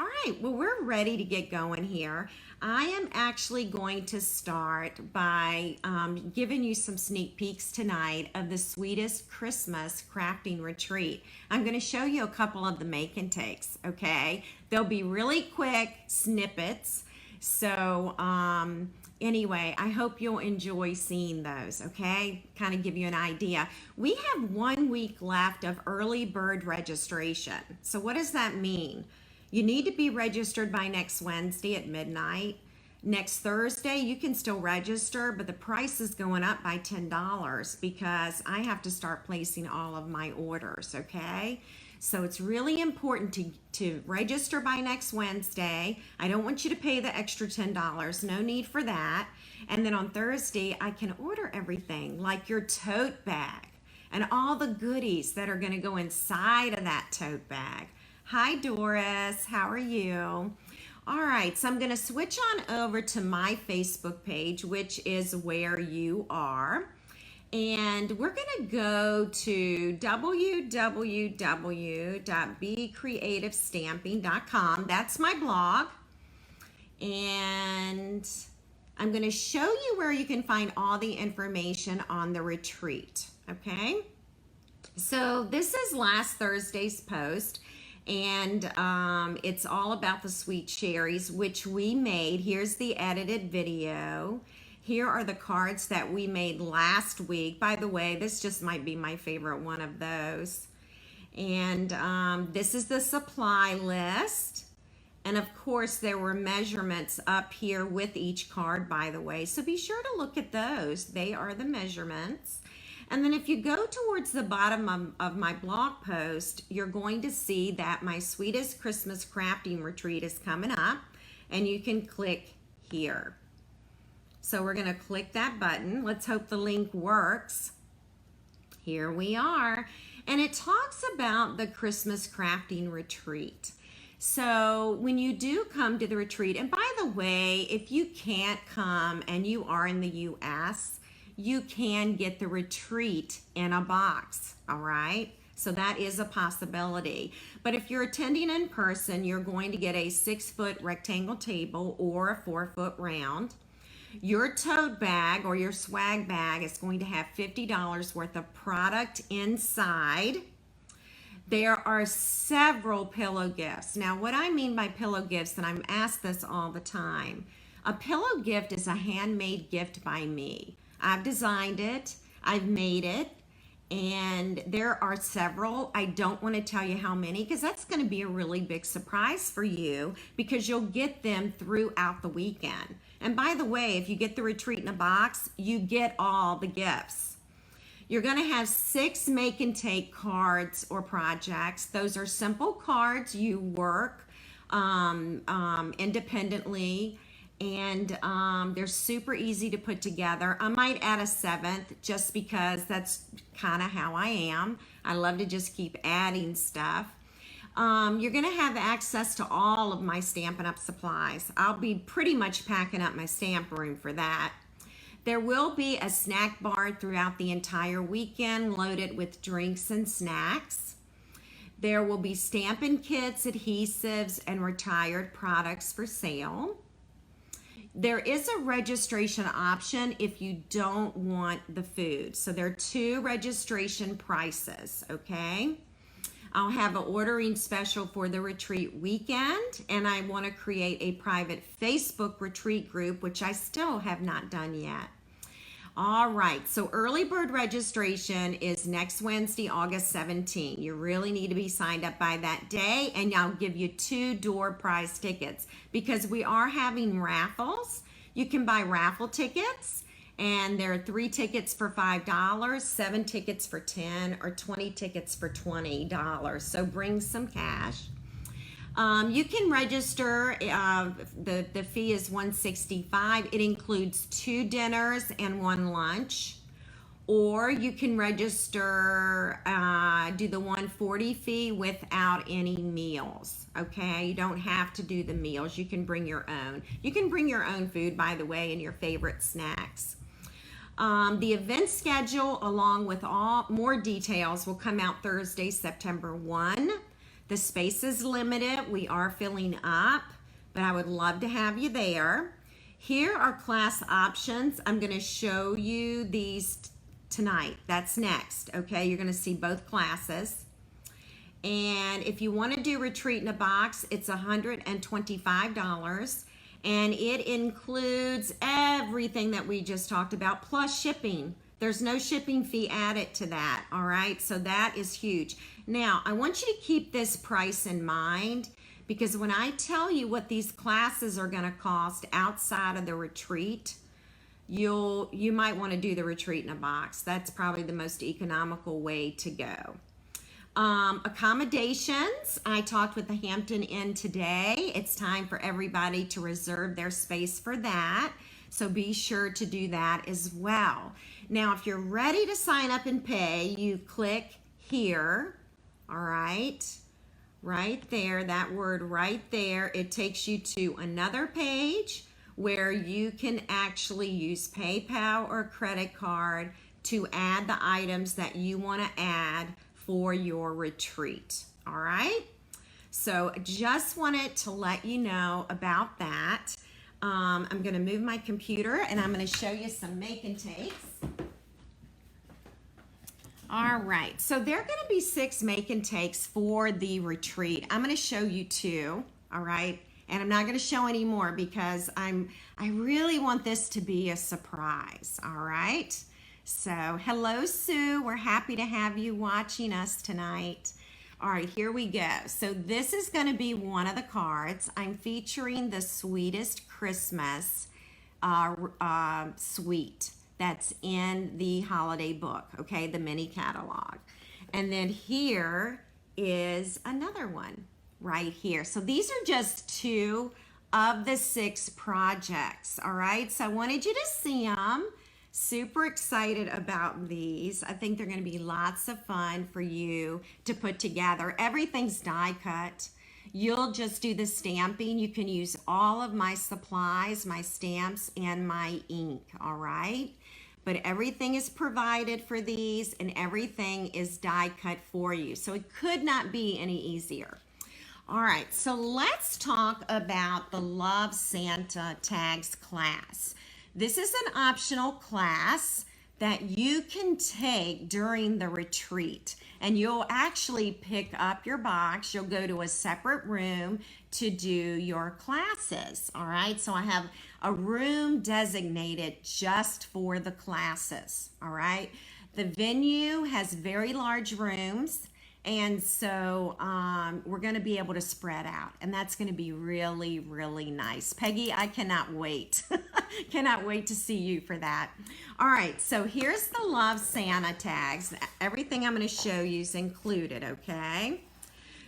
All right, well, we're ready to get going here. I am actually going to start by giving you some sneak peeks tonight of the Sweetest Christmas Crafting Retreat. I'm going to show you a couple of the make and takes, okay? They'll be really quick snippets. So anyway, I hope you'll enjoy seeing those, okay? Kind of give you an idea. We have 1 week left of early bird registration. So what does that mean? You need to be registered by next Wednesday at midnight. Next Thursday, you can still register, but the price is going up by $10 because I have to start placing all of my orders, okay? So it's really important to register by next Wednesday. I don't want you to pay the extra $10. No need for that. And then on Thursday, I can order everything like your tote bag and all the goodies that are going to go inside of that tote bag. Hi, Doris. How are you? All right, so I'm going to switch on over to my Facebook page, which is where you are. And we're going to go to www.becreativestamping.com. That's my blog. And I'm going to show you where you can find all the information on the retreat. Okay? So this is last Thursday's post. And it's all about the sweet cherries, which we made. Here's the edited video. Here are the cards that we made last week. By the way, this just might be my favorite one of those. And this is the supply list. And of course, there were measurements up here with each card, by the way. So be sure to look at those. They are the measurements. And then if you go towards the bottom of my blog post, you're going to see that my Sweetest Christmas Crafting Retreat is coming up, and you can click here. So we're going to click that button. Let's hope the link works. Here we are. And it talks about the Christmas Crafting Retreat. So when you do come to the retreat, and by the way, if you can't come and you are in the U.S., you can get the retreat in a box, all right? So that is a possibility. But if you're attending in person, you're going to get a 6-foot rectangle table or a 4-foot round. Your tote bag or your swag bag is going to have $50 worth of product inside. There are several pillow gifts. Now, what I mean by pillow gifts, and I'm asked this all the time, a pillow gift is a handmade gift by me. I've designed it, I've made it, and there are several. I don't want to tell you how many because that's going to be a really big surprise for you because you'll get them throughout the weekend. And by the way, if you get the retreat in a box, you get all the gifts. You're going to have 6 make and take cards or projects. Those are simple cards. You work independently. And they're super easy to put together. I might add a 7th just because that's kind of how I am. I love to just keep adding stuff. You're going to have access to all of my Stampin' Up supplies. I'll be pretty much packing up my stamp room for that. There will be a snack bar throughout the entire weekend loaded with drinks and snacks. There will be stamping kits, adhesives, and retired products for sale. There is a registration option if you don't want the food. So there are 2 registration prices, okay? I'll have an ordering special for the retreat weekend, and I want to create a private Facebook retreat group, which I still have not done yet. All right, so early bird registration is next Wednesday, August 17. You really need to be signed up by that day, and I'll give you 2 door prize tickets because we are having raffles. You can buy raffle tickets, and there are 3 tickets for $5, 7 tickets for $10, or 20 tickets for $20. So bring some cash. You can register, the fee is $165. It includes 2 dinners and 1 lunch. Or you can register, do the $140 fee without any meals, okay? You don't have to do the meals. You can bring your own. You can bring your own food, by the way, and your favorite snacks. The event schedule, along with all more details, will come out Thursday, September 1. The space is limited. We are filling up, but I would love to have you there. Here are class options. I'm going to show you these tonight. That's next, okay? You're going to see both classes. And if you want to do Retreat in a Box, it's $125. And it includes everything that we just talked about, plus shipping. There's no shipping fee added to that, all right? So that is huge. Now, I want you to keep this price in mind, because when I tell you what these classes are going to cost outside of the retreat, you might want to do the Retreat in a Box. That's probably the most economical way to go. Accommodations, I talked with the Hampton Inn today. It's time for everybody to reserve their space for that. So be sure to do that as well. Now, if you're ready to sign up and pay, you click here, all right? Right there, that word right there. It takes you to another page where you can actually use PayPal or credit card to add the items that you want to add for your retreat, all right? So just wanted to let you know about that. I'm gonna move my computer and I'm gonna show you some make and takes. All right, so there are gonna be 6 make and takes for the retreat. I'm gonna show you 2, all right? And I'm not gonna show any more because I really want this to be a surprise, all right? So hello, Sue, we're happy to have you watching us tonight. All right, here we go. So this is gonna be one of the cards. I'm featuring the Sweetest Christmas suite that's in the holiday book, okay, the mini catalog. And then here is another one right here. So these are just 2 of the 6 projects, all right? So I wanted you to see them. Super excited about these. I think they're going to be lots of fun for you to put together. Everything's die cut. You'll just do the stamping. You can use all of my supplies, my stamps, and my ink, all right? But everything is provided for these and everything is die cut for you. So it could not be any easier. All right, so let's talk about the Love Santa Tags class. This is an optional class that you can take during the retreat, and you'll actually pick up your box. You'll go to a separate room to do your classes, all right? So I have a room designated just for the classes, all right? The venue has very large rooms, and so we're going to be able to spread out, and that's going to be really, really nice. Peggy, I cannot wait. Cannot wait to see you for that. All right, so here's the Love Santa tags. Everything I'm going to show you is included, okay?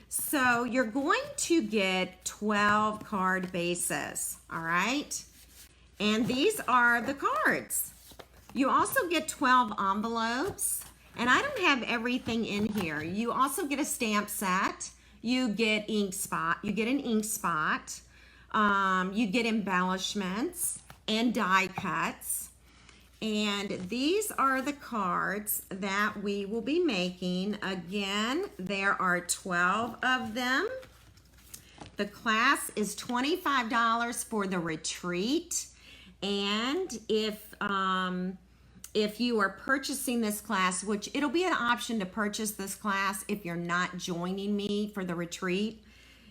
So you're going to get 12 card bases, all right? And these are the cards. You also get 12 envelopes. And I don't have everything in here. You also get a stamp set. You get ink spot. You get an ink spot. You get embellishments and die cuts. And these are the cards that we will be making. Again, there are 12 of them. The class is $25 for the retreat. And if you are purchasing this class, which it'll be an option to purchase this class if you're not joining me for the retreat.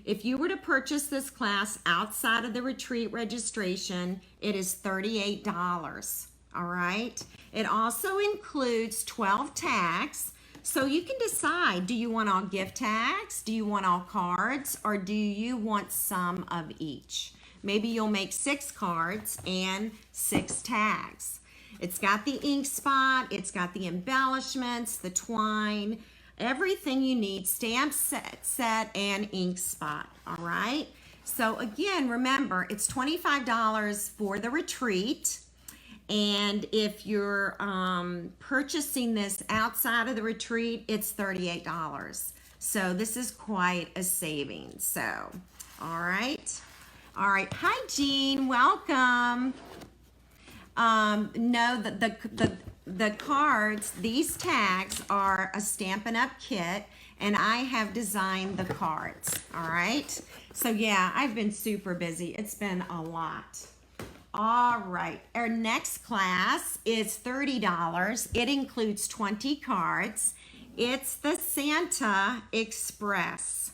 If you were to purchase this class outside of the retreat registration, it is $38, all right? It also includes 12 tags, so you can decide, do you want all gift tags, do you want all cards, or do you want some of each? Maybe you'll make 6 cards and 6 tags. It's got the ink spot, it's got the embellishments, the twine, everything you need, stamp set, and ink spot, all right? So again, remember, it's $25 for the retreat, and if you're purchasing this outside of the retreat, it's $38. So this is quite a savings, so, all right? All right, hi Jean, welcome. No, the cards, these tags are a Stampin' Up kit, and I have designed the cards, all right? So yeah, I've been super busy. It's been a lot. All right, our next class is $30. It includes 20 cards. It's the Santa Express.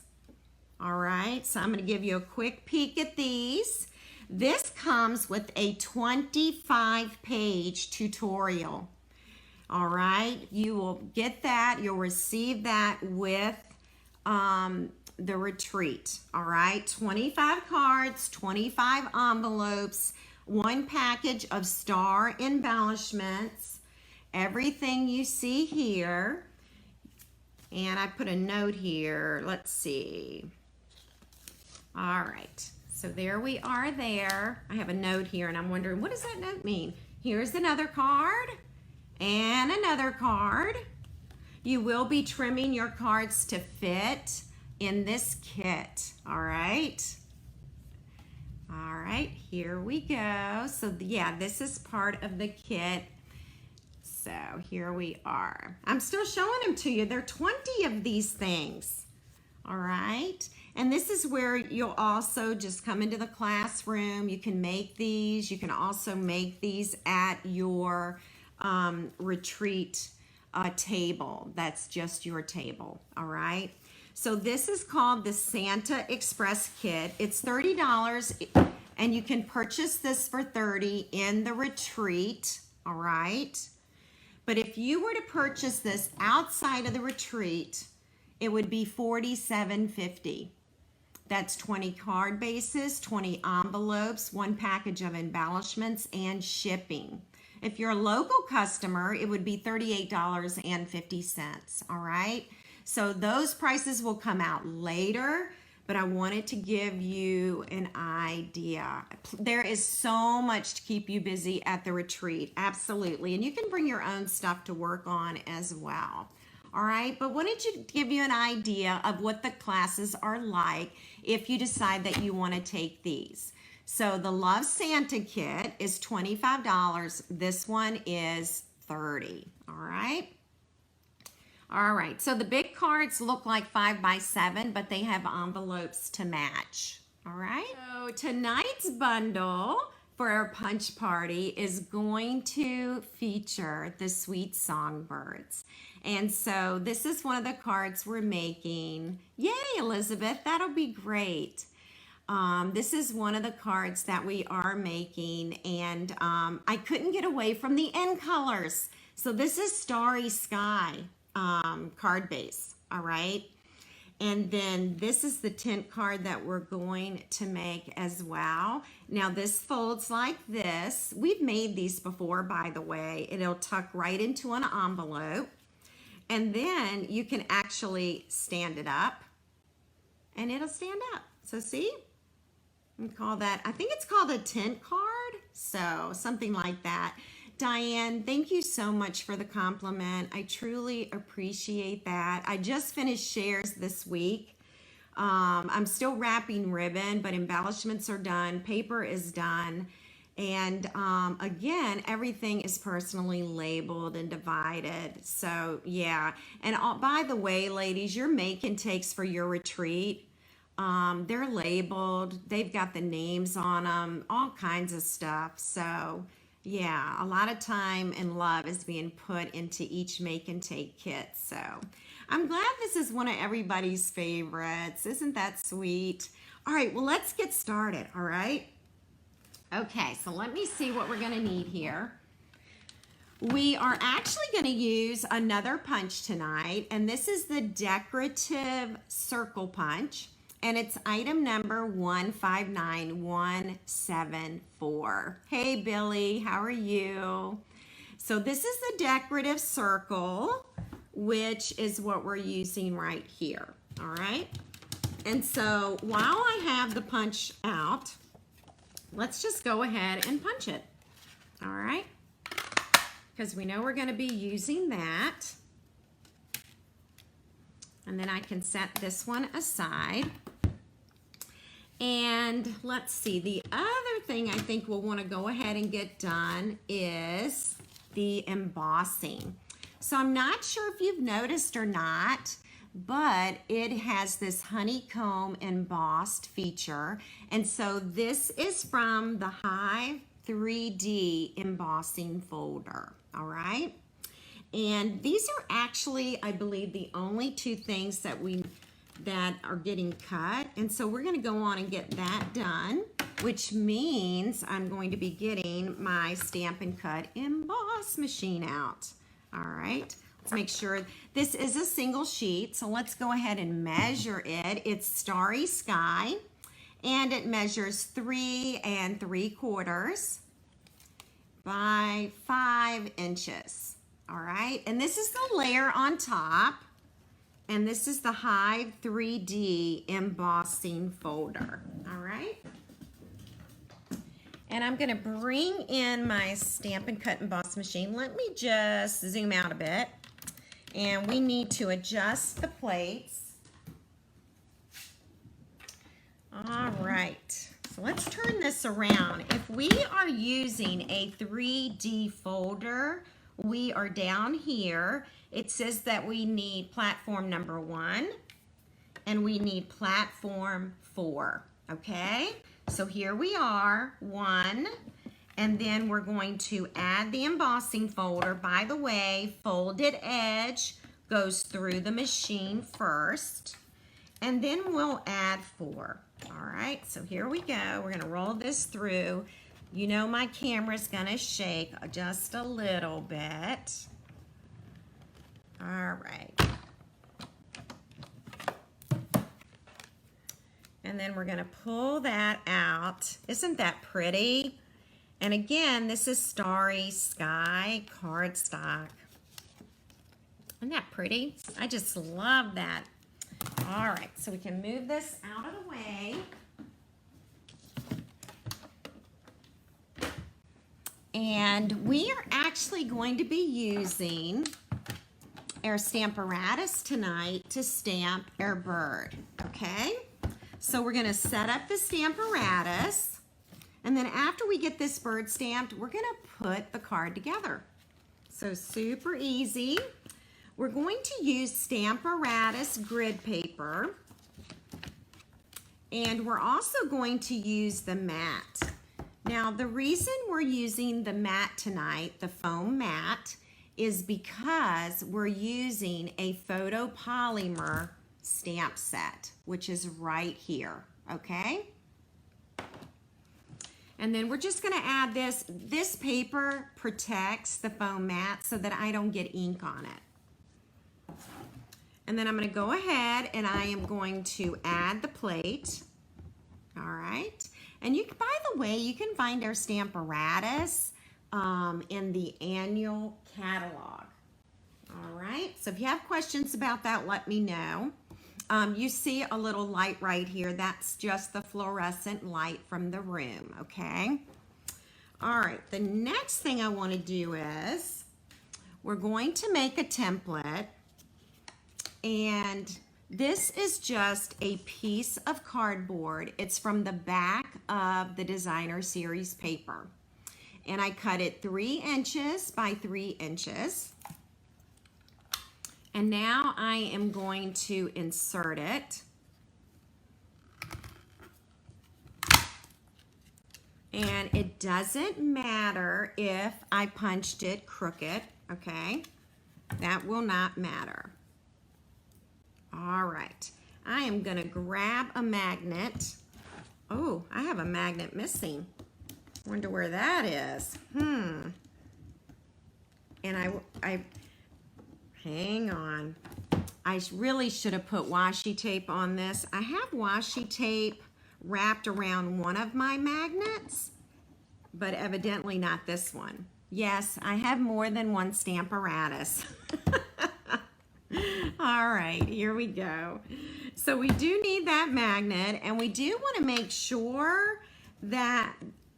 All right, so I'm going to give you a quick peek at these. This comes with a 25-page tutorial. All right, you will get that. You'll receive that with the retreat. All right, 25 cards, 25 envelopes, 1 package of star embellishments, everything you see here. And I put a note here. Let's see. All right, so there we are there. I have a note here, and I'm wondering, what does that note mean? Here's another card and another card. You will be trimming your cards to fit in this kit, all right? All right, here we go. So yeah, this is part of the kit. So here we are. I'm still showing them to you. There are 20 of these things, all right? And this is where you'll also just come into the classroom. You can make these. You can also make these at your retreat table. That's just your table, all right? So this is called the Santa Express Kit. It's $30, and you can purchase this for $30 in the retreat, all right? But if you were to purchase this outside of the retreat, it would be $47.50. That's 20 card bases, 20 envelopes, 1 package of embellishments, and shipping. If you're a local customer, it would be $38.50, all right? So those prices will come out later, but I wanted to give you an idea. There is so much to keep you busy at the retreat, absolutely. And you can bring your own stuff to work on as well. All right, but wanted to give you an idea of what the classes are like if you decide that you want to take these. So the Love Santa kit is $25. This one is $30. All right. All right, so the big cards look like 5 by 7, but they have envelopes to match. All right. So tonight's bundle for our punch party is going to feature the sweet Songbirds. And so this is one of the cards we're making. Yay, Elizabeth, that'll be great. This is one of the cards that we are making, and I couldn't get away from the end colors. So this is Starry Sky card base, all right? And then this is the tint card that we're going to make as well. Now this folds like this. We've made these before, by the way. It'll tuck right into an envelope. And then you can actually stand it up and it'll stand up. So see, we call that, I think it's called a tint card. So something like that. Diane, thank you so much for the compliment. I truly appreciate that. I just finished shares this week. I'm still wrapping ribbon, but embellishments are done. Paper is done. And again, everything is personally labeled and divided. So yeah. And by the way, ladies, your make and takes for your retreat, they're labeled. They've got the names on them, all kinds of stuff. So yeah, a lot of time and love is being put into each make and take kit. So I'm glad this is one of everybody's favorites. Isn't that sweet? All right, well, let's get started, all right? Okay, so let me see what we're gonna need here. We are actually gonna use another punch tonight, and this is the decorative circle punch. And it's item number 159174. Hey, Billy, how are you? So this is the decorative circle, which is what we're using right here, all right? And so while I have the punch out, let's just go ahead and punch it, all right? Because we know we're gonna be using that. And then I can set this one aside. And let's see, the other thing I think we'll want to go ahead and get done is the embossing. So I'm not sure if you've noticed or not, but it has this honeycomb embossed feature. And so this is from the Hive 3D embossing folder, all right? And these are actually, I believe, the only two things that are getting cut. And so we're gonna go on and get that done, which means I'm going to be getting my Stampin' Cut emboss machine out. All right, let's make sure this is a single sheet. So let's go ahead and measure it. It's Starry Sky, and it measures 3 3/4 by 5 inches. All right, and this is the layer on top, and this is the Hive 3D embossing folder. All right. And I'm gonna bring in my Stampin' Cut emboss machine. Let me just zoom out a bit. And we need to adjust the plates. All right, so let's turn this around. If we are using a 3D folder, we are down here. It says that we need platform number 1 and we need platform 4, okay? So here we are, 1, and then we're going to add the embossing folder. By the way, folded edge goes through the machine first, and then we'll add 4. All right, so here we go. We're gonna roll this through. You know my camera's gonna shake just a little bit. All right. And then we're gonna pull that out. Isn't that pretty? And again, this is Starry Sky cardstock. Isn't that pretty? I just love that. All right, so we can move this out of the way. And we are actually going to be using our Stamparatus tonight to stamp our bird, okay? So we're gonna set up the Stamparatus, and then after we get this bird stamped, we're gonna put the card together. So super easy. We're going to use Stamparatus grid paper, and we're also going to use the mat. Now the reason we're using the mat tonight, the foam mat, is because we're using a photopolymer stamp set, which is right here, okay? And then we're just gonna add this. This paper protects the foam mat so that I don't get ink on it. And then I'm gonna go ahead and I am going to add the plate, all right? And you, by the way, you can find our Stamparatus in the annual catalog. All right, so if you have questions about that, let me know. You see a little light right here. That's just the fluorescent light from the room, okay? All right, the next thing I want to do is we're going to make a template, and this is just a piece of cardboard. It's from the back of the Designer Series paper. And I cut it 3 inches by 3 inches. And now I am going to insert it. And it doesn't matter if I punched it crooked, okay? That will not matter. All right, I am gonna grab a magnet. Oh, I have a magnet missing. Wonder where that is. And I hang on. I really should have put washi tape on this. I have washi tape wrapped around one of my magnets, but evidently not this one. Yes, I have more than one Stamparatus. All right, here we go. So we do need that magnet, and we do want to make sure that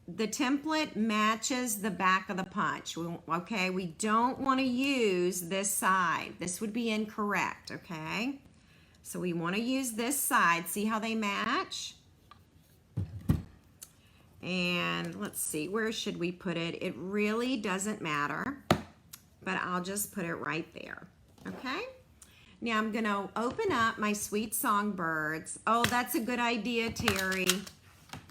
the template matches the back of the punch. Okay, we don't want to use this side. This would be incorrect, okay? So we want to use this side. See how they match? And let's see, where should we put it? It really doesn't matter. but I'll just put it right there, okay? Now I'm gonna open up my sweet Songbirds. Oh, that's a good idea, Terry.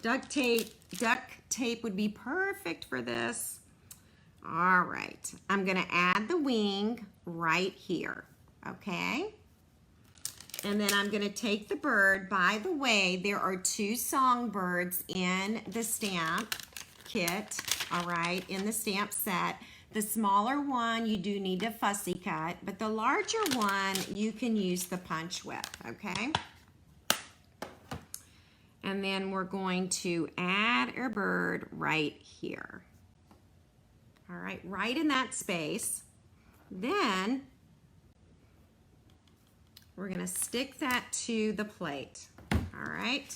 Duct tape would be perfect for this. All right, I'm gonna add the wing right here, okay? And then I'm gonna take the bird. By the way, there are 2 songbirds in the stamp kit, all right, in the stamp set. The smaller one, you do need a fussy cut, but the larger one, you can use the punch with, okay? And then we're going to add our bird right here. All right, right in that space. Then we're gonna stick that to the plate, all right?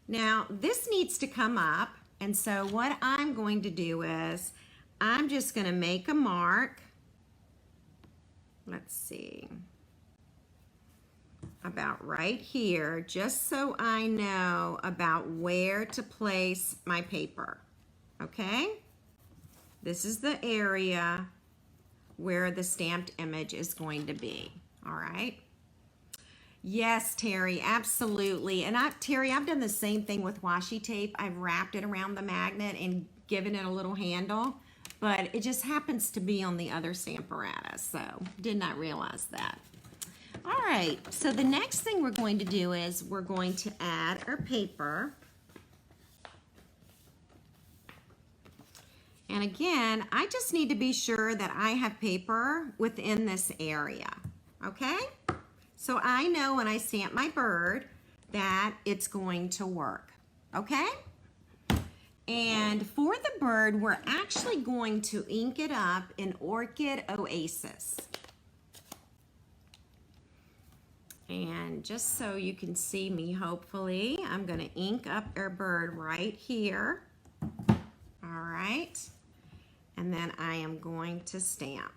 Now, this needs to come up, and so what I'm going to do is, I'm just gonna make a mark, let's see, about right here, just so I know about where to place my paper, okay? This is the area where the stamped image is going to be, all right? Yes, Terry, absolutely. And Terry, I've done the same thing with washi tape. I've wrapped it around the magnet and given it a little handle, but it just happens to be on the other Stamparatus, so did not realize that. All right, so the next thing we're going to do is we're going to add our paper. And again, I just need to be sure that I have paper within this area, okay? So I know when I stamp my bird that it's going to work, okay? And for the bird, we're actually going to ink it up in Orchid Oasis. And just so you can see me, hopefully, I'm gonna ink up our bird right here. All right, and then I am going to stamp.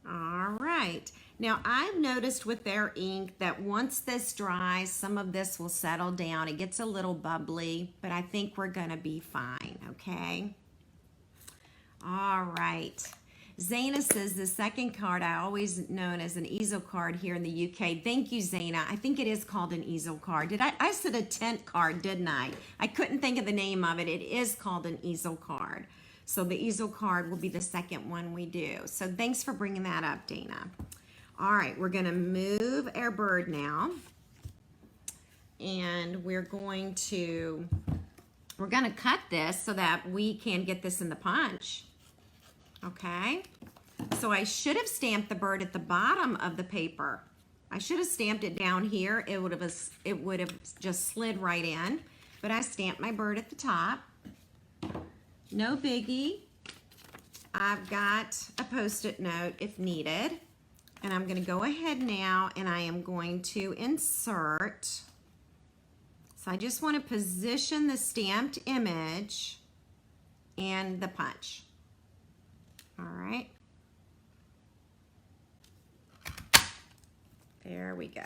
All right, now I've noticed with their ink that once this dries, some of this will settle down. It gets a little bubbly, but I think we're gonna be fine, okay? All right. Zaina says the second card, I always known as an easel card here in the UK. Thank you, Zaina. I think it is called an easel card. I said a tent card, didn't I? I couldn't think of the name of it. It is called an easel card. So the easel card will be the second one we do. So thanks for bringing that up, Dana. All right, we're gonna move our bird now. And we're gonna cut this so that we can get this in the punch. Okay, so I should have stamped the bird at the bottom of the paper. I should have stamped it down here. It would have just slid right in, but I stamped my bird at the top. No biggie. I've got a Post-it note if needed, and I'm gonna go ahead now and I am going to insert. So I just want to position the stamped image and the punch. All right. There we go.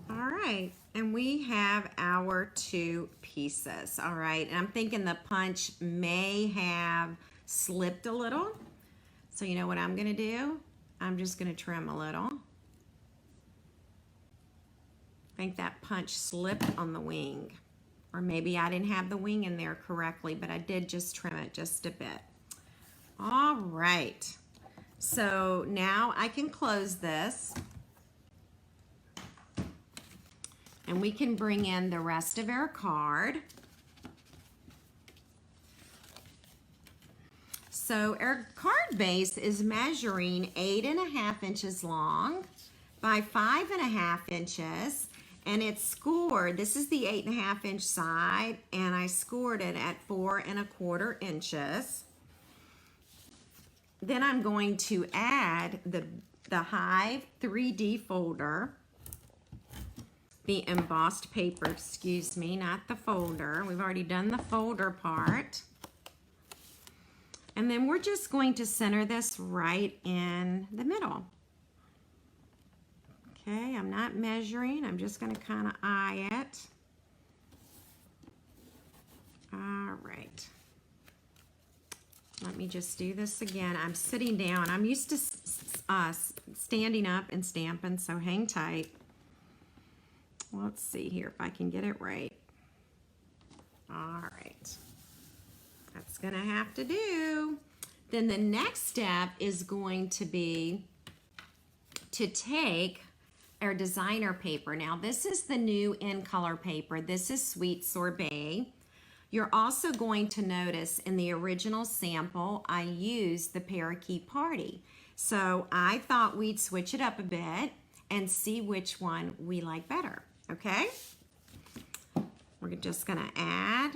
All right, and we have our 2 pieces. All right, and I'm thinking the punch may have slipped a little. So you know what I'm gonna do? I'm just gonna trim a little. I think that punch slipped on the wing. Or maybe I didn't have the wing in there correctly, but I did just trim it just a bit. All right, so now I can close this. And we can bring in the rest of our card. So our card base is measuring 8.5 inches long by 5.5 inches. And it's scored, this is the 8.5 inch side, and I scored it at 4.25 inches. Then I'm going to add the Hive 3D folder, the embossed paper, excuse me, not the folder. We've already done the folder part. And then we're just going to center this right in the middle. Okay, I'm not measuring. I'm just going to kind of eye it. All right. Let me just do this again. I'm sitting down. I'm used to standing up and stamping, so hang tight. Let's see here if I can get it right. All right. That's going to have to do. Then the next step is going to be to take our designer paper. Now, this is the new in color paper. This is Sweet Sorbet. You're also going to notice in the original sample, I used the Parakeet Party. So I thought we'd switch it up a bit and see which one we like better, okay? We're just gonna add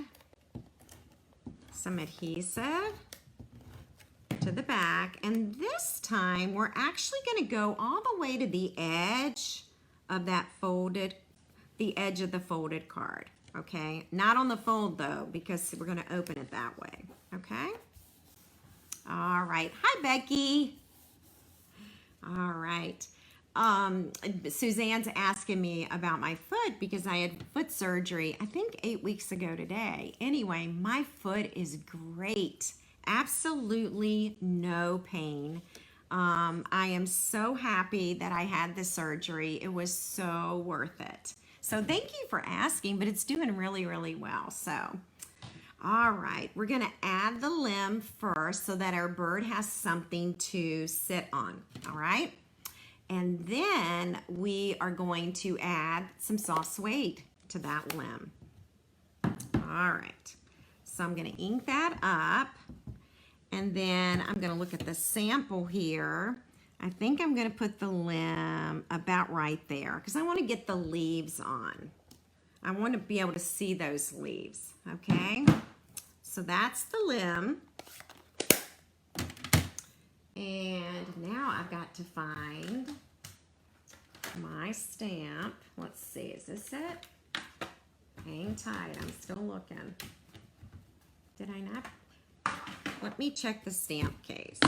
some adhesive to the back, and this time we're actually going to go all the way to the edge of that the edge of the folded card, okay? Not on the fold though, because we're going to open it that way, okay? All right. Hi, Becky. All right. Suzanne's asking me about my foot because I had foot surgery, I think 8 weeks ago today. Anyway, my foot is great. Absolutely no pain. I am so happy that I had the surgery. It was so worth it. So thank you for asking, but it's doing really, really well. So, all right, we're gonna add the limb first so that our bird has something to sit on, all right? And then we are going to add some soft suede to that limb. All right, so I'm gonna ink that up. And then I'm going to look at the sample here. I think I'm going to put the limb about right there because I want to get the leaves on. I want to be able to see those leaves, okay? So that's the limb. And now I've got to find my stamp. Let's see, is this it? Hang tight, I'm still looking. Did I not? Let me check the stamp case.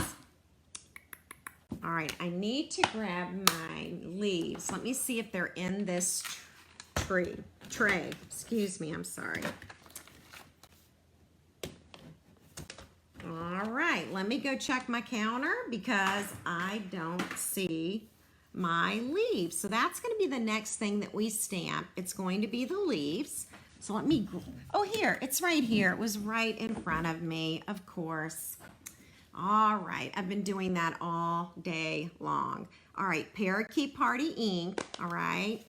All right, I need to grab my leaves. Let me see if they're in this tray. Excuse me, I'm sorry. All right, let me go check my counter because I don't see my leaves. So that's going to be the next thing that we stamp. It's going to be the leaves. So let me, oh here, it's right here. It was right in front of me, of course. All right, I've been doing that all day long. All right, Parakeet Party ink, all right.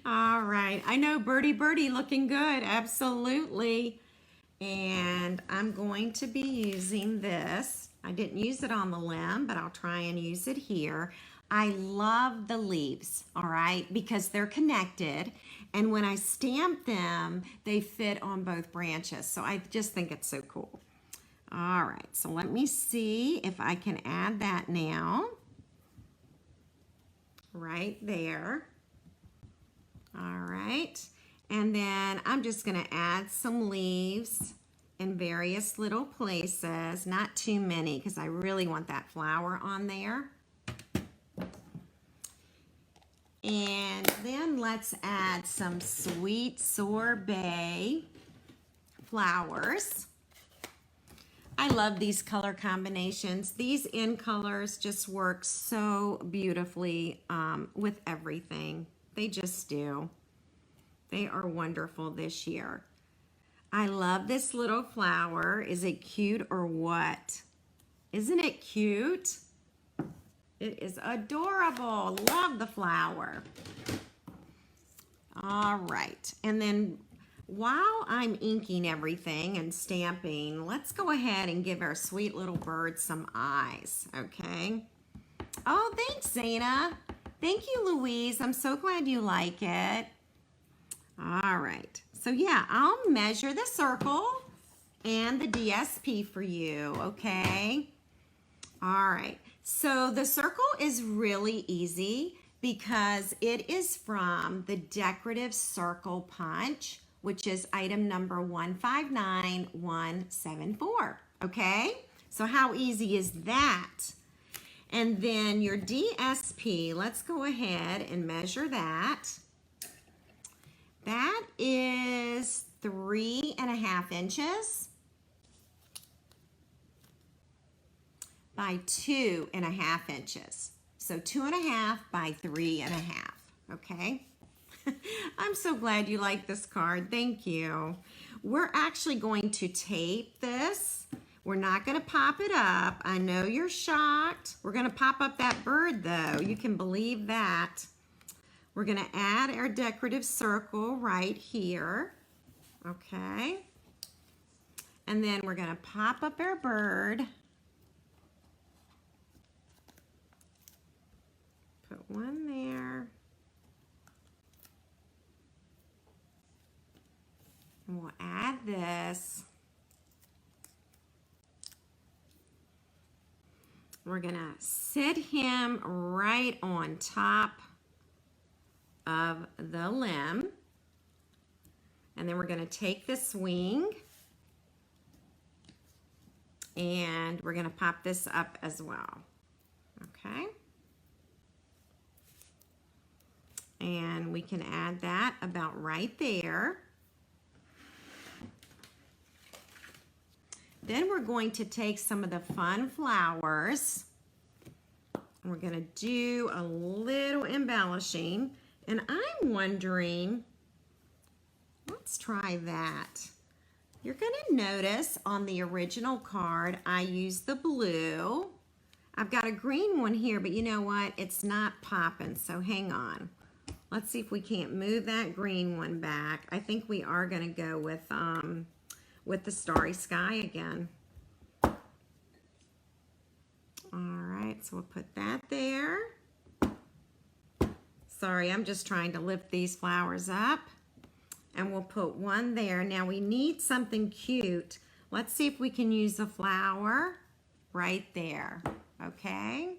All right, I know Birdie looking good, absolutely. And I'm going to be using this. I didn't use it on the limb, but I'll try and use it here. I love the leaves, all right, because they're connected. And when I stamp them, they fit on both branches. So I just think it's so cool. All right, so let me see if I can add that now. Right there. All right. And then I'm just going to add some leaves in various little places. Not too many because I really want that flower on there. And then let's add some Sweet Sorbet flowers. I love these color combinations. These in colors just work so beautifully with everything. They just do. They are wonderful this year. I love this little flower. Is it cute or what? Isn't it cute? It is adorable. Love the flower. All right. And then while I'm inking everything and stamping, let's go ahead and give our sweet little bird some eyes, okay? Oh, thanks, Zana. Thank you, Louise. I'm so glad you like it. All right. So, yeah, I'll measure the circle and the DSP for you, okay? All right. So the circle is really easy because it is from the Decorative Circle Punch, which is item number 159174, okay? So how easy is that? And then your DSP, let's go ahead and measure that. That is 3.5 inches by 2.5 inches. So 2.5 by 3.5, okay? I'm so glad you like this card, thank you. We're actually going to tape this. We're not gonna pop it up. I know you're shocked. We're gonna pop up that bird though, you can believe that. We're gonna add our decorative circle right here, okay? And then we're gonna pop up our bird. Put one there. And we'll add this. We're gonna sit him right on top of the limb. And then we're gonna take this wing and we're gonna pop this up as well, okay? And we can add that about right there. Then we're going to take some of the fun flowers. We're gonna do a little embellishing. And I'm wondering, let's try that. You're gonna notice on the original card, I used the blue. I've got a green one here, but you know what? It's not popping, so hang on. Let's see if we can't move that green one back. I think we are gonna go with the Starry Sky again. All right, so we'll put that there. Sorry, I'm just trying to lift these flowers up. And we'll put one there. Now we need something cute. Let's see if we can use a flower right there, okay?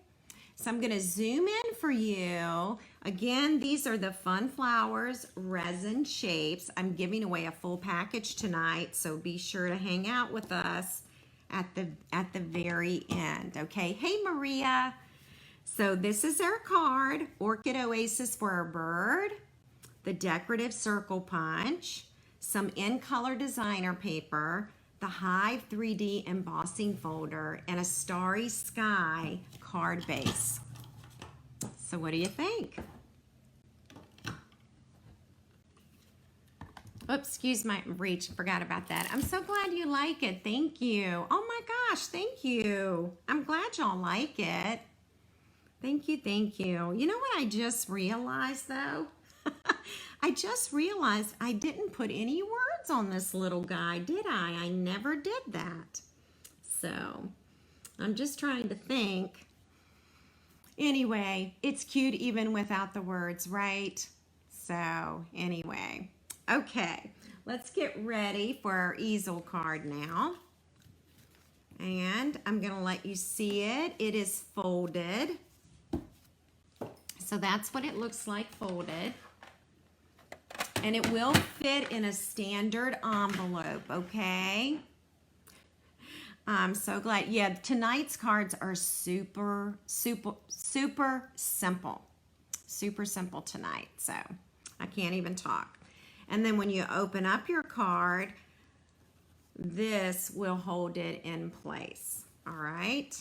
So I'm gonna zoom in for you. Again, these are the Fun Flowers resin shapes. I'm giving away a full package tonight, so be sure to hang out with us at the very end, okay? Hey, Maria. So this is our card, Orchid Oasis for a bird, the decorative circle punch, some in-color designer paper, the Hive 3D embossing folder, and a Starry Sky card base. So what do you think? Oops, excuse my reach, forgot about that. I'm so glad you like it, thank you. Oh my gosh, thank you. I'm glad y'all like it. Thank you, thank you. You know what I just realized though? I just realized I didn't put any words on this little guy, did I? I never did that. So, I'm just trying to think. Anyway, it's cute even without the words, right? So, anyway. Okay, let's get ready for our easel card now. And I'm gonna let you see it. It is folded. So that's what it looks like folded. And it will fit in a standard envelope, okay? I'm so glad. Yeah, tonight's cards are super simple. Super simple tonight, so I can't even talk. And then when you open up your card, this will hold it in place, all right?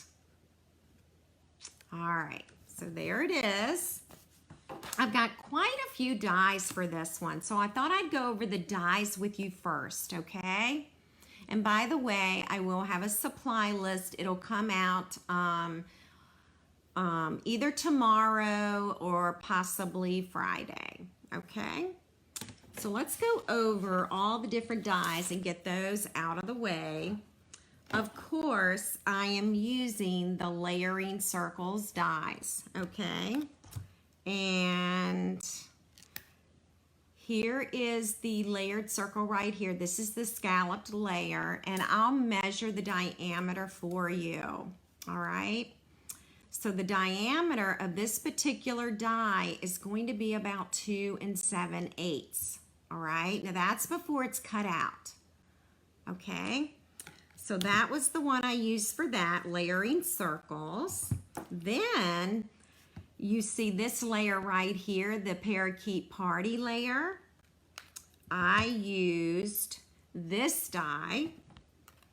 All right, so there it is. I've got quite a few dies for this one, so I thought I'd go over the dies with you first, okay? And by the way, I will have a supply list. It'll come out either tomorrow or possibly Friday, okay? So let's go over all the different dies and get those out of the way. Of course, I am using the Layering Circles dies, okay? And here is the layered circle right here. This is the scalloped layer, and I'll measure the diameter for you, all right? So the diameter of this particular die is going to be about 2 7/8, all right? Now that's before it's cut out, okay? So that was the one I used for that, layering circles. Then you see this layer right here, the Parakeet Party layer. I used this die,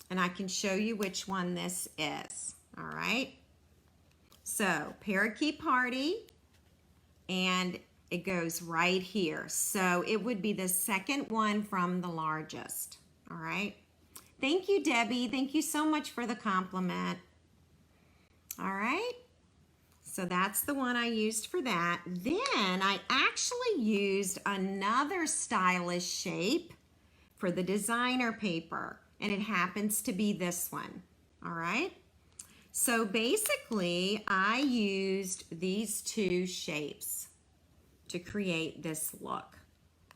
and I can show you which one this is, all right? So Parakeet Party, and it goes right here. So it would be the second one from the largest, all right? Thank you, Debbie. Thank you so much for the compliment. All right, so that's the one I used for that. Then I actually used another stylish shape for the designer paper, and it happens to be this one, all right? So basically, I used these two shapes to create this look,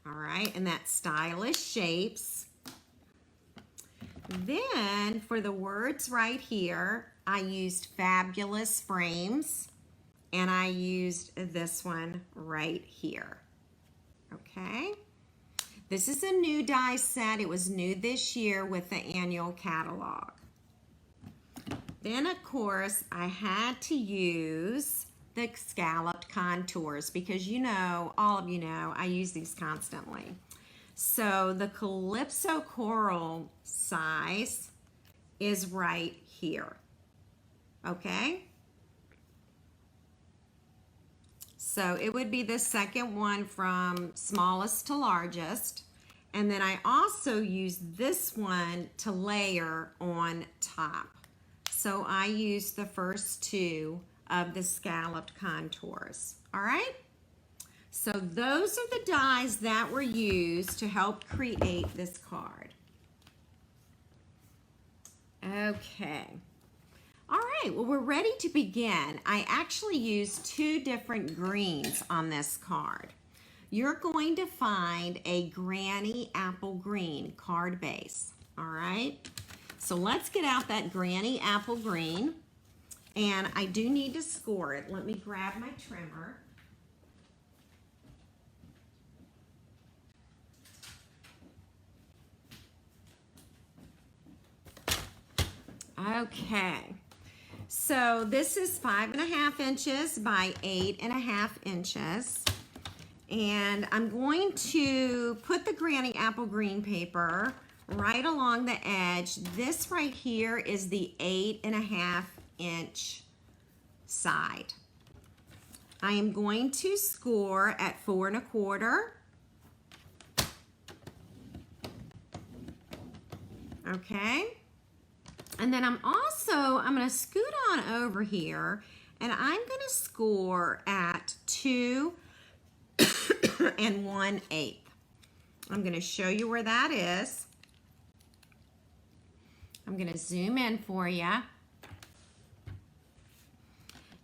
all right? And that's stylish shapes. Then for the words right here, I used fabulous frames, and I used this one right here, okay? This is a new die set. It was new this year with the annual catalog. Then, of course, I had to use the scalloped contours because you know, all of you know, I use these constantly. So the Calypso Coral size is right here, okay? So it would be the second one from smallest to largest. And then I also use this one to layer on top. So I used the first two of the scalloped contours, all right? So those are the dies that were used to help create this card. Okay. All right, well, we're ready to begin. I actually used two different greens on this card. You're going to find a Granny Apple Green card base, all right? So let's get out that Granny Apple Green, and I do need to score it. Let me grab my trimmer. Okay, so this is 5.5 inches by 8.5 inches. And I'm going to put the Granny Apple Green paper right along the edge. This right here is the 8.5 inch side. I am going to score at 4 1/4. Okay. And then I'm going to scoot on over here, and I'm going to score at 2 1/8. I'm going to show you where that is. I'm going to zoom in for you.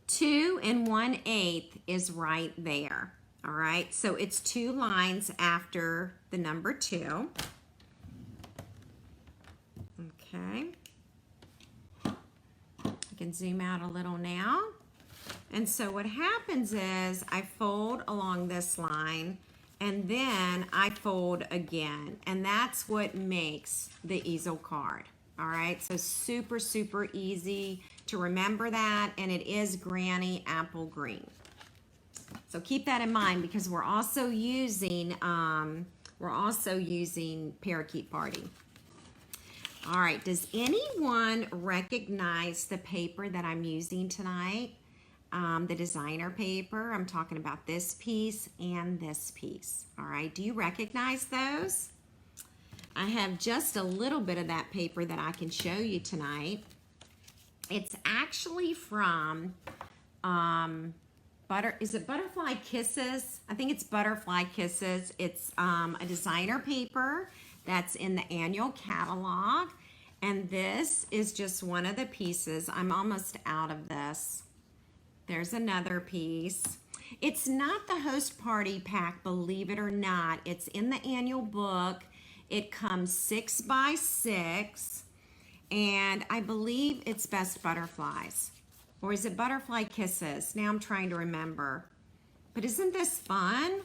2 1/8 is right there. All right, so it's 2 lines after the number 2. Okay. I can zoom out a little now. And so what happens is I fold along this line, and then I fold again, and that's what makes the easel card. All right, so super, super easy to remember that, and it is Granny Apple Green. So keep that in mind because we're also using Parakeet Party. All right, does anyone recognize the paper that I'm using tonight? The designer paper. I'm talking about this piece and this piece. All right, do you recognize those? I have just a little bit of that paper that I can show you tonight. It's actually from, is it Butterfly Kisses? I think it's Butterfly Kisses. It's a designer paper that's in the annual catalog. And this is just one of the pieces. I'm almost out of this. There's another piece. It's not the host party pack, believe it or not. It's in the annual book. It comes 6 by 6, and I believe it's Best Butterflies. Or is it Butterfly Kisses? Now I'm trying to remember. But isn't this fun?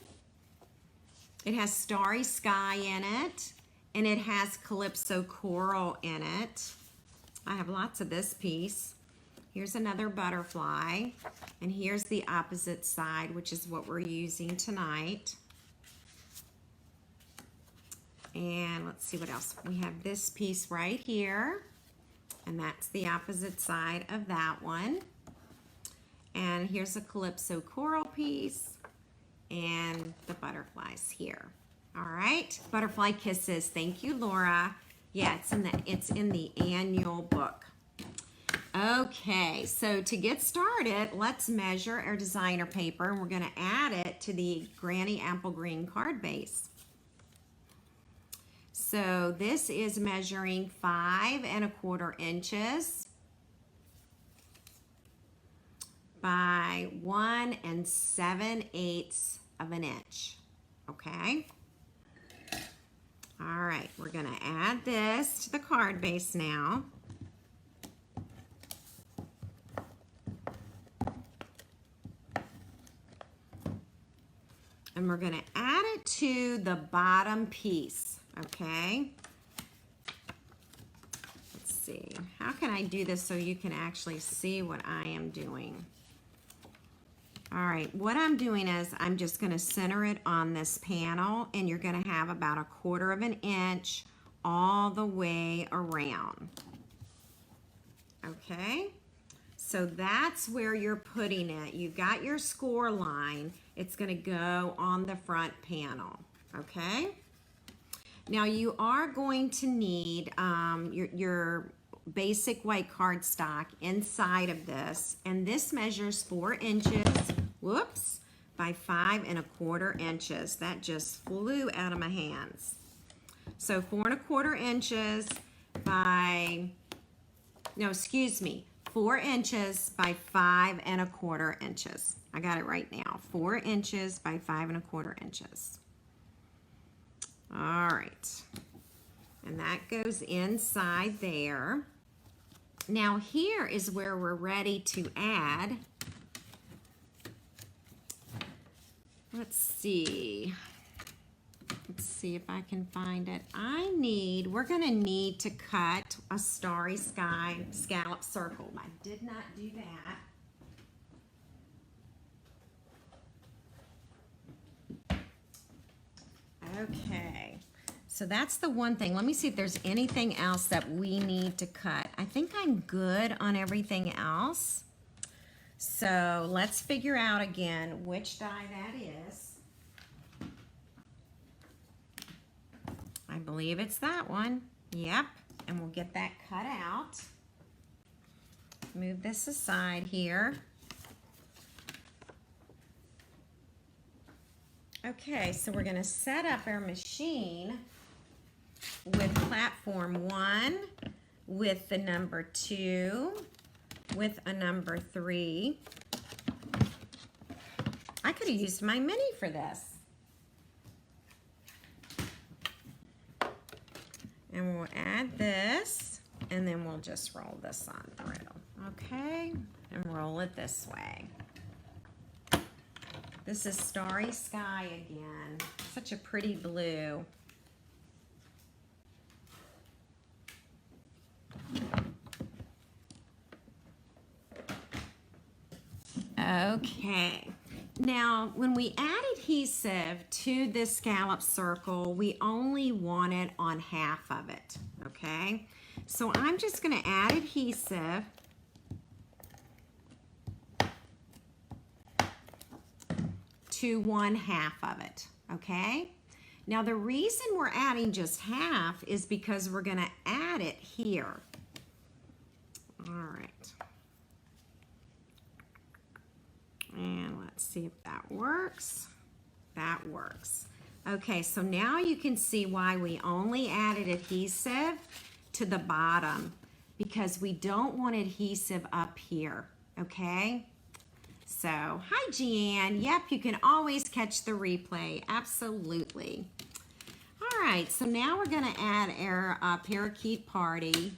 It has Starry Sky in it, and it has Calypso Coral in it. I have lots of this piece. Here's another butterfly, and here's the opposite side, which is what we're using tonight. And let's see what else. We have this piece right here, and that's the opposite side of that one. And here's a calypso coral piece, and the butterflies here. All right, butterfly kisses. Thank you, Laura. Yeah, it's in the annual book. Okay, so to get started, let's measure our designer paper, and we're going to add it to the Granny Apple Green card base. So this is measuring 5 1/4 inches by 1 7/8 of an inch. Okay. All right, we're going to add this to the card base now. And we're going to add it to the bottom piece, okay? Let's see. How can I do this so you can actually see what I am doing? All right, what I'm doing is I'm just going to center it on this panel, and you're going to have about 1/4 inch all the way around. Okay? So that's where you're putting it. You've got your score line. It's going to go on the front panel, okay? Now you are going to need your basic white cardstock inside of this, and this measures 4 inches, whoops, by 5 1/4 inches. That just flew out of my hands. So 4 1/4 inches by, no, excuse me, 4 inches by 5 1/4 inches. I got it right now. 4 inches by 5 1/4 inches. All right. And that goes inside there. Now here is where we're ready to add. Let's see. Let's see if I can find it. We're gonna need to cut a starry sky scallop circle. I did not do that. Okay, so that's the one thing. Let me see if there's anything else that we need to cut. I think I'm good on everything else. So let's figure out again which die that is. I believe it's that one. Yep, and we'll get that cut out. Move this aside here. Okay, so we're going to set up our machine with platform 1, with the number 2, with a number 3. I could have used my mini for this. And we'll add this, and then we'll just roll this on through. Okay, and roll it this way. This is Starry Sky again. Such a pretty blue. Okay. Now, when we add adhesive to this scallop circle, we only want it on half of it, okay? So I'm just going to add adhesive to 1/2 of it, okay? Now the reason we're adding just half is because we're going to add it here. All right. And let's see if that works. That works. Okay, so now you can see why we only added adhesive to the bottom, because we don't want adhesive up here, okay? So, hi Jeanne. Yep, you can always catch the replay. Absolutely. All right, so now we're going to add our parakeet party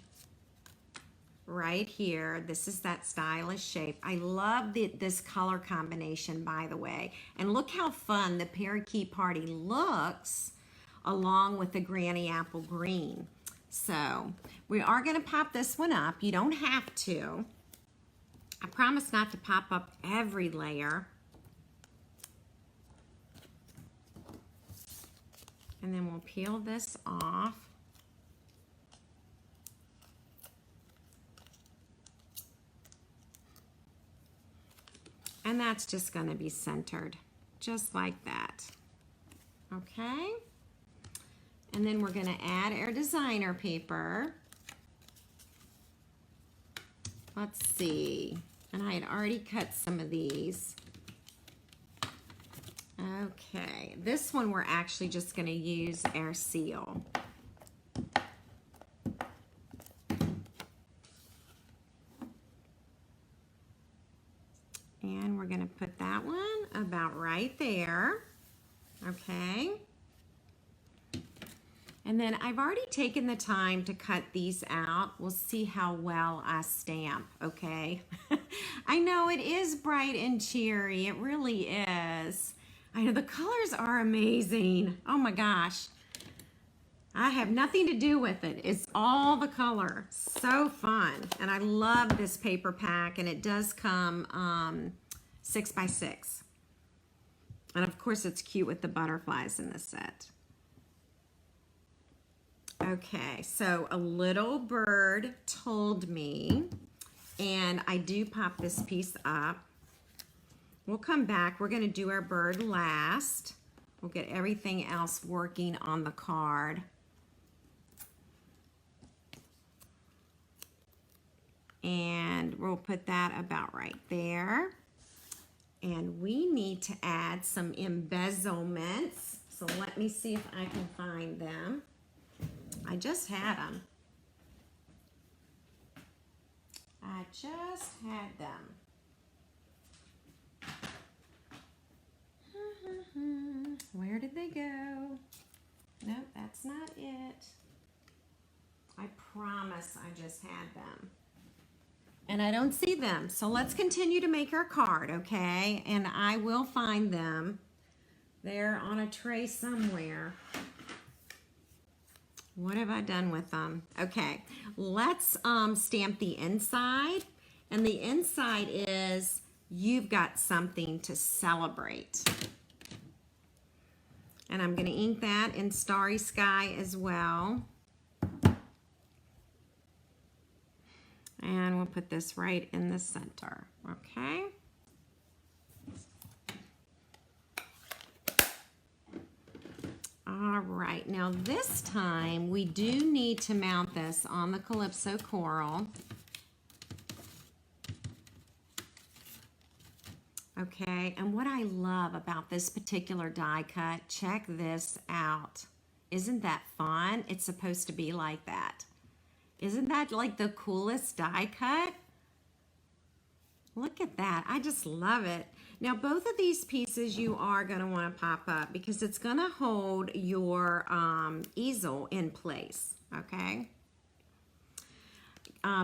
right here. This is that stylish shape. I love this color combination, by the way. And look how fun the parakeet party looks along with the Granny Apple Green. So we are going to pop this one up. You don't have to. I promise not to pop up every layer. And then we'll peel this off. And that's just going to be centered, just like that. Okay? And then we're going to add our designer paper. Let's see. And I had already cut some of these. Okay, this one we're actually just going to use our seal. And we're going to put that one about right there. Okay. And then I've already taken the time to cut these out. We'll see how well I stamp, okay? I know it is bright and cheery. It really is. I know the colors are amazing. Oh my gosh. I have nothing to do with it. It's all the color. So fun. And I love this paper pack, and it does come 6 by 6. And of course it's cute with the butterflies in the set. Okay, so a little bird told me, and I do pop this piece up. We'll come back. We're going to do our bird last. We'll get everything else working on the card. And we'll put that about right there. And we need to add some embezzlements. So let me see if I can find them. I just had them. I just had them. Where did they go? Nope, that's not it. I promise I just had them. And I don't see them. So let's continue to make our card, okay? And I will find them. They're on a tray somewhere. What have I done with them? Okay, let's stamp the inside. And the inside is, you've got something to celebrate. And I'm gonna ink that in Starry Sky as well. And we'll put this right in the center, okay? All right, now this time we do need to mount this on the Calypso Coral. Okay, and what I love about this particular die cut, check this out. Isn't that fun? It's supposed to be like that. Isn't that like the coolest die cut? Look at that, I just love it. Now both of these pieces you are gonna wanna pop up because it's gonna hold your easel in place, okay?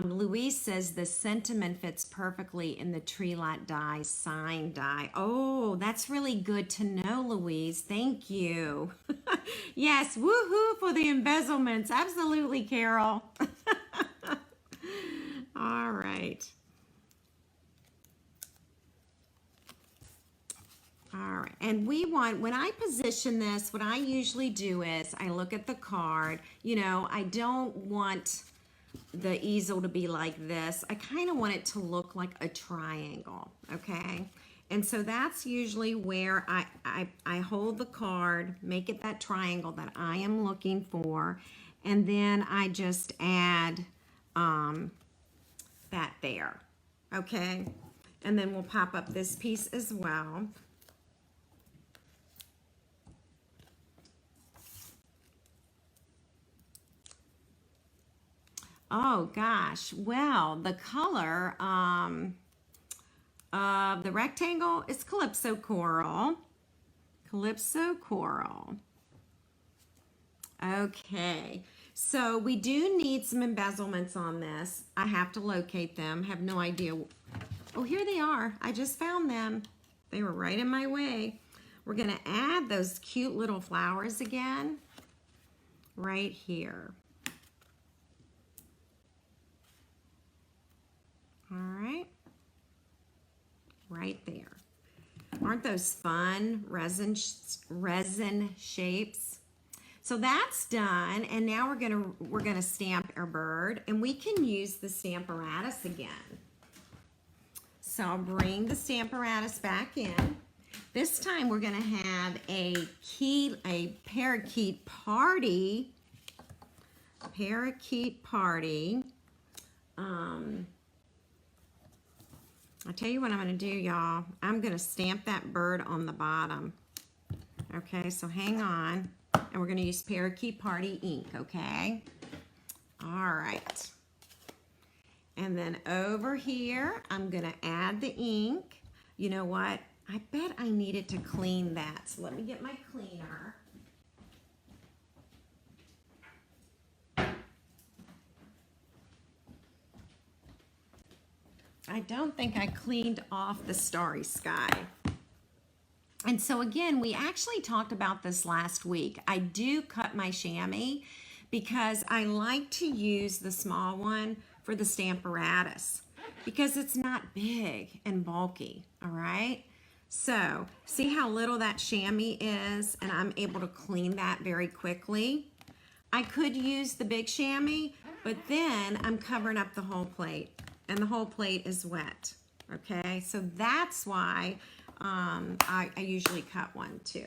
Louise says the sentiment fits perfectly in the Tree Lot die sign die. Oh, that's really good to know, Louise. Thank you. Yes, woohoo for the embezzlements. Absolutely, Carol. All right. All right, and we want, when I position this, what I usually do is I look at the card. You know, I don't want the easel to be like this. I kind of want it to look like a triangle, okay? And so that's usually where I hold the card, make it that triangle that I am looking for, and then I just add that there, okay? And then we'll pop up this piece as well. Oh gosh, well, the color of the rectangle is Calypso Coral. Calypso Coral. Okay, so we do need some embezzlements on this. I have to locate them, have no idea. Oh, here they are. I just found them. They were right in my way. We're gonna add those cute little flowers again, right here. All right. Right there. Aren't those fun resin shapes? So that's done, and now we're gonna stamp our bird, and we can use the Stamparatus again. So I'll bring the Stamparatus back in. This time we're gonna have a parakeet party. Parakeet party. I'll tell you what I'm going to do, y'all. I'm going to stamp that bird on the bottom. Okay, so hang on. And we're going to use Parakeet Party ink, okay? All right. And then over here, I'm going to add the ink. You know what? I bet I needed to clean that. So let me get my cleaner. I don't think I cleaned off the Starry Sky. And so again, we actually talked about this last week. I do cut my chamois because I like to use the small one for the Stamparatus because it's not big and bulky, all right? So see how little that chamois is, and I'm able to clean that very quickly. I could use the big chamois, but then I'm covering up the whole plate. And the whole plate is wet, okay? So that's why I usually cut one too.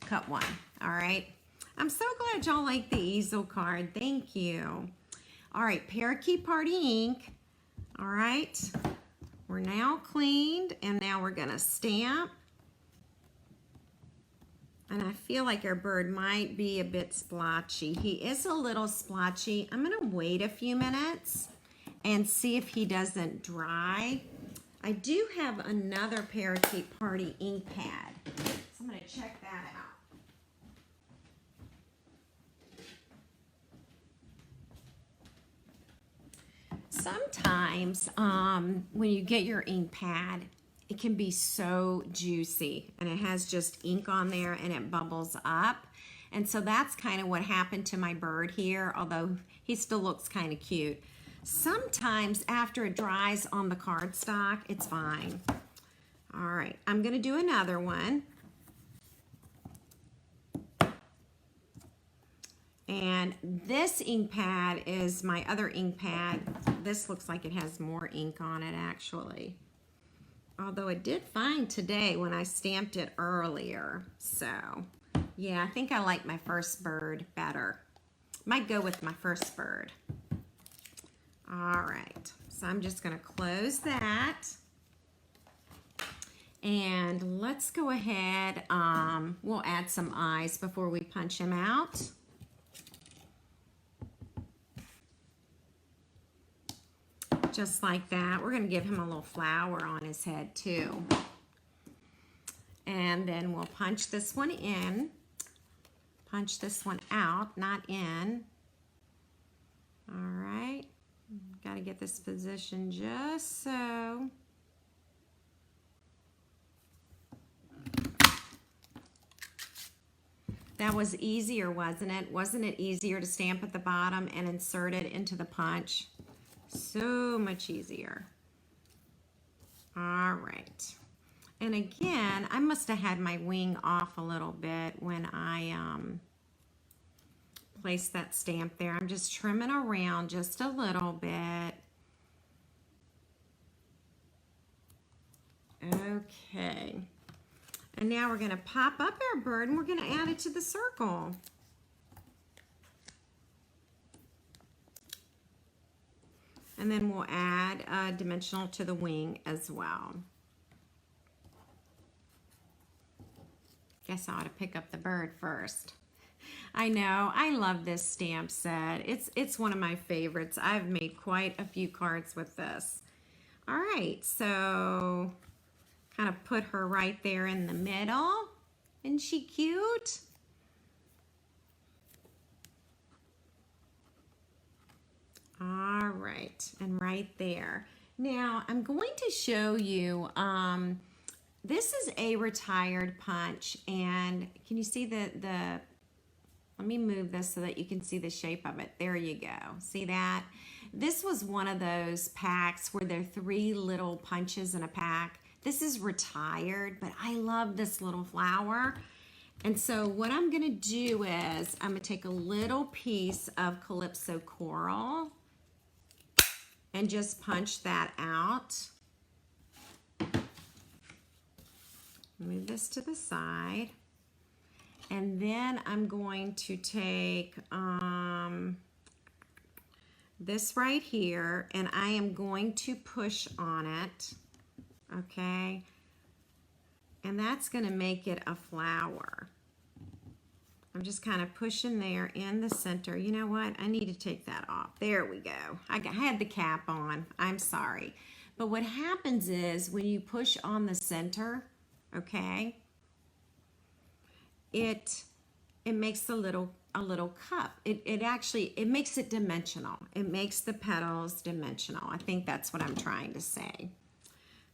Cut one, all right? I'm so glad y'all like the easel card. Thank you. All right, Parakeet Party ink. All right, we're now cleaned, and now we're gonna stamp. And I feel like our bird might be a bit splotchy. He is a little splotchy. I'm gonna wait a few minutes and see if he doesn't dry. I do have another Parakeet Party ink pad, so I'm gonna check that out. Sometimes when you get your ink pad, it can be so juicy, and it has just ink on there and it bubbles up. And so that's kind of what happened to my bird here, although he still looks kind of cute. Sometimes after it dries on the cardstock, it's fine. All right, I'm gonna do another one. And this ink pad is my other ink pad. This looks like it has more ink on it actually. Although it did fine today when I stamped it earlier. So yeah, I think I like my first bird better. Might go with my first bird. All right, so I'm just gonna close that. And let's go ahead, we'll add some eyes before we punch him out. Just like that. We're gonna give him a little flower on his head too. And then we'll punch this one in, punch this one out, not in. All right. Got to get this position just so. That was easier, wasn't it? Wasn't it easier to stamp at the bottom and insert it into the punch? So much easier. All right. And again, I must have had my wing off a little bit when I place that stamp there. I'm just trimming around just a little bit. Okay. And now we're going to pop up our bird and we're going to add it to the circle. And then we'll add a dimensional to the wing as well. Guess I ought to pick up the bird first. I know, I love this stamp set. It's one of my favorites. I've made quite a few cards with this. All right, so kind of put her right there in the middle. Isn't she cute? All right, and right there. Now, I'm going to show you, this is a retired punch, and can you see the Let me move this so that you can see the shape of it. There you go. See that? This was one of those packs where there are 3 little punches in a pack. This is retired, but I love this little flower. And so what I'm gonna do is I'm gonna take a little piece of Calypso Coral and just punch that out. Move this to the side. And then I'm going to take this right here, and I am going to push on it, okay? And that's gonna make it a flower. I'm just kind of pushing there in the center. You know what? I need to take that off. There we go. I had the cap on. I'm sorry. But what happens is when you push on the center, okay, it makes a little cup. It actually makes it dimensional. It makes the petals dimensional. I think that's what I'm trying to say.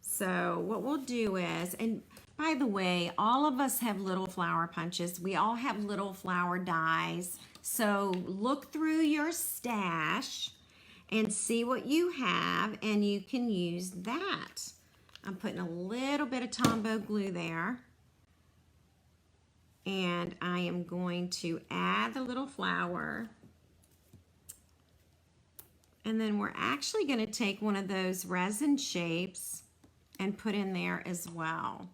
So what we'll do is, and by the way, all of us have little flower punches. We all have little flower dies. So look through your stash and see what you have, and you can use that. I'm putting a little bit of Tombow glue there. And I am going to add the little flower. And then we're actually going to take one of those resin shapes and put in there as well.